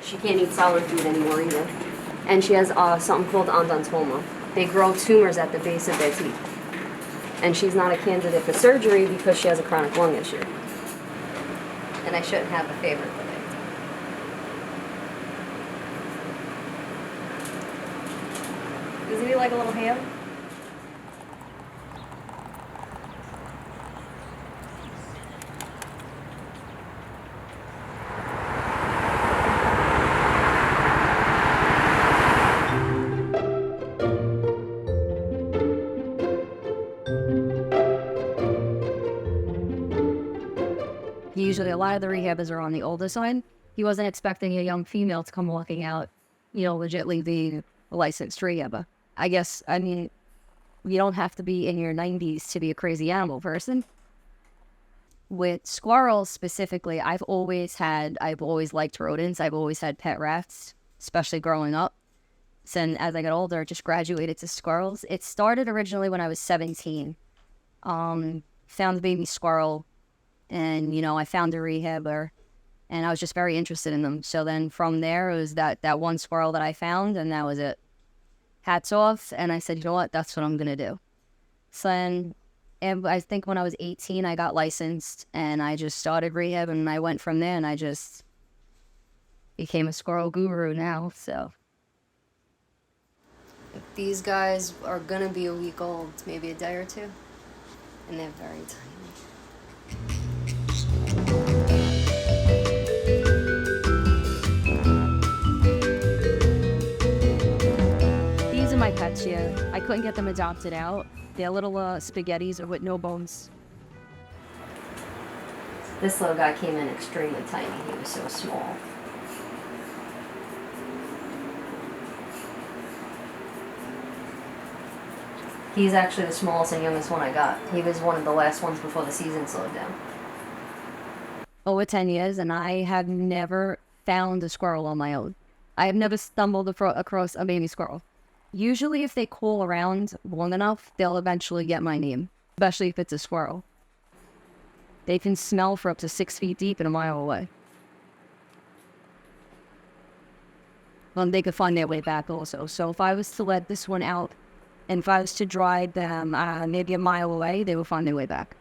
She can't eat solid food anymore either. And she has something called odontoma. They grow tumors at the base of their teeth. And she's not a candidate for surgery because she has a chronic lung issue. And I shouldn't have a favorite with it. Doesn't he like a little ham? Usually a lot of the rehabbers are on the older side. He wasn't expecting a young female to come walking out, legitly being a licensed rehabber. I mean, you don't have to be in your 90s to be a crazy animal person. With squirrels specifically, I've always liked rodents. I've always had pet rats, especially growing up. So as I got older, I just graduated to squirrels. It started originally when I was 17. Found the baby squirrel. And, I found a rehabber, and I was just very interested in them. So then from there, it was that one squirrel that I found, and that was it. Hats off, and I said, you know what, that's what I'm going to do. So then, and I think when I was 18, I got licensed, and I just started rehab, and I went from there, and I just became a squirrel guru now, so. These guys are going to be a week old, maybe a day or two, and they're very tiny. These are my pets here. I couldn't get them adopted out. They're little spaghettis with no bones. This little guy came in extremely tiny. He was so small. He's actually the smallest and youngest one I got. He was one of the last ones before the season slowed down. Over 10 years, and I have never found a squirrel on my own. I have never stumbled across a baby squirrel. Usually if they call around long enough, they'll eventually get my name, especially if it's a squirrel. They can smell for up to 6 feet deep and a mile away. They could find their way back also. So if I was to let this one out, and if I was to drive them maybe a mile away, they would find their way back.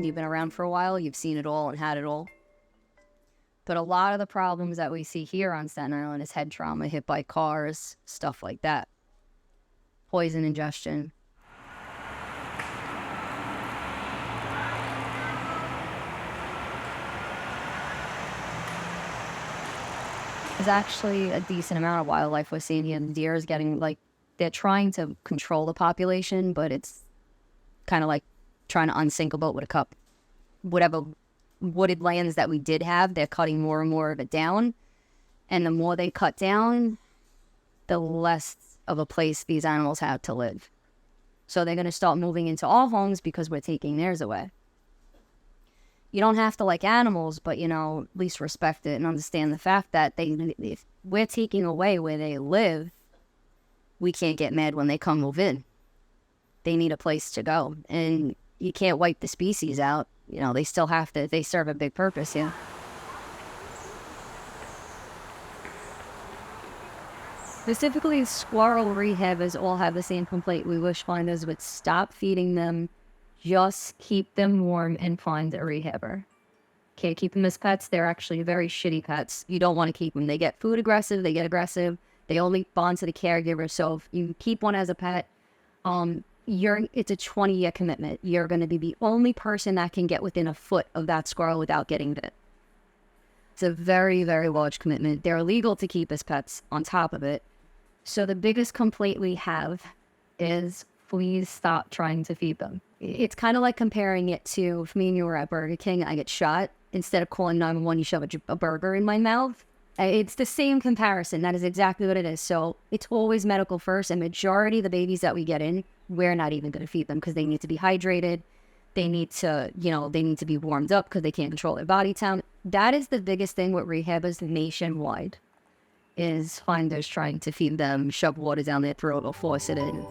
You've been around for a while, you've seen it all and had it all. But a lot of the problems that we see here on Staten Island is head trauma, hit by cars, stuff like that. Poison ingestion. There's actually a decent amount of wildlife we're seeing here. The deer is getting, they're trying to control the population, but it's kind of like trying to unsink a boat with a cup. Whatever wooded lands that we did have, they're cutting more and more of it down. And the more they cut down, the less of a place these animals have to live. So they're going to start moving into our homes because we're taking theirs away. You don't have to like animals, but, at least respect it and understand the fact that if we're taking away where they live, we can't get mad when they come move in. They need a place to go. And you can't wipe the species out. They still have to, they serve a big purpose, yeah. Specifically, squirrel rehabbers all have the same complaint. We wish finders would stop feeding them, just keep them warm and find a rehabber. Can't keep them as pets. They're actually very shitty pets. You don't want to keep them. They get food aggressive, they get aggressive. They only bond to the caregiver. So if you keep one as a pet, it's a 20-year commitment. You're going to be the only person that can get within a foot of that squirrel without getting bit. It's a very, very large commitment. They're illegal to keep as pets on top of it. So the biggest complaint we have is please stop trying to feed them. It's kind of like comparing it to if me and you were at Burger King and I get shot. Instead of calling 911, you shove a burger in my mouth. It's the same comparison. That is exactly what it is. So it's always medical first, and majority of the babies that we get in we're not even going to feed them because they need to be hydrated. They need to, they need to be warmed up because they can't control their body temp. That is the biggest thing with rehabbers nationwide, is finders trying to feed them, shove water down their throat or force it in.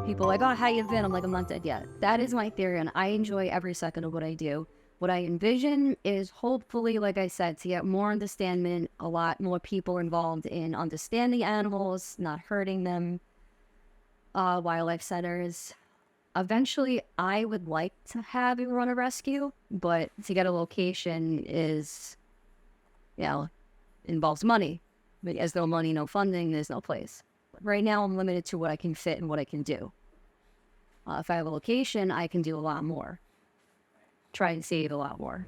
People are like, oh, how you been? I'm like, I'm not dead yet. That is my theory, and I enjoy every second of what I do. What I envision is hopefully, like I said, to get more understanding, a lot more people involved in understanding animals, not hurting them, wildlife centers. Eventually, I would like to have a run a rescue, but to get a location is, involves money. But there's no money, no funding, there's no place. Right now, I'm limited to what I can fit and what I can do. If I have a location, I can do a lot more. Try and save a lot more.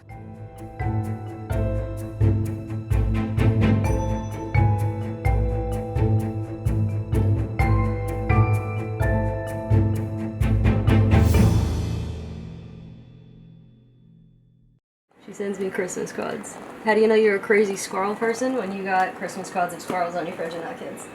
She sends me Christmas cards. How do you know you're a crazy squirrel person when you got Christmas cards of squirrels on your fridge and not kids?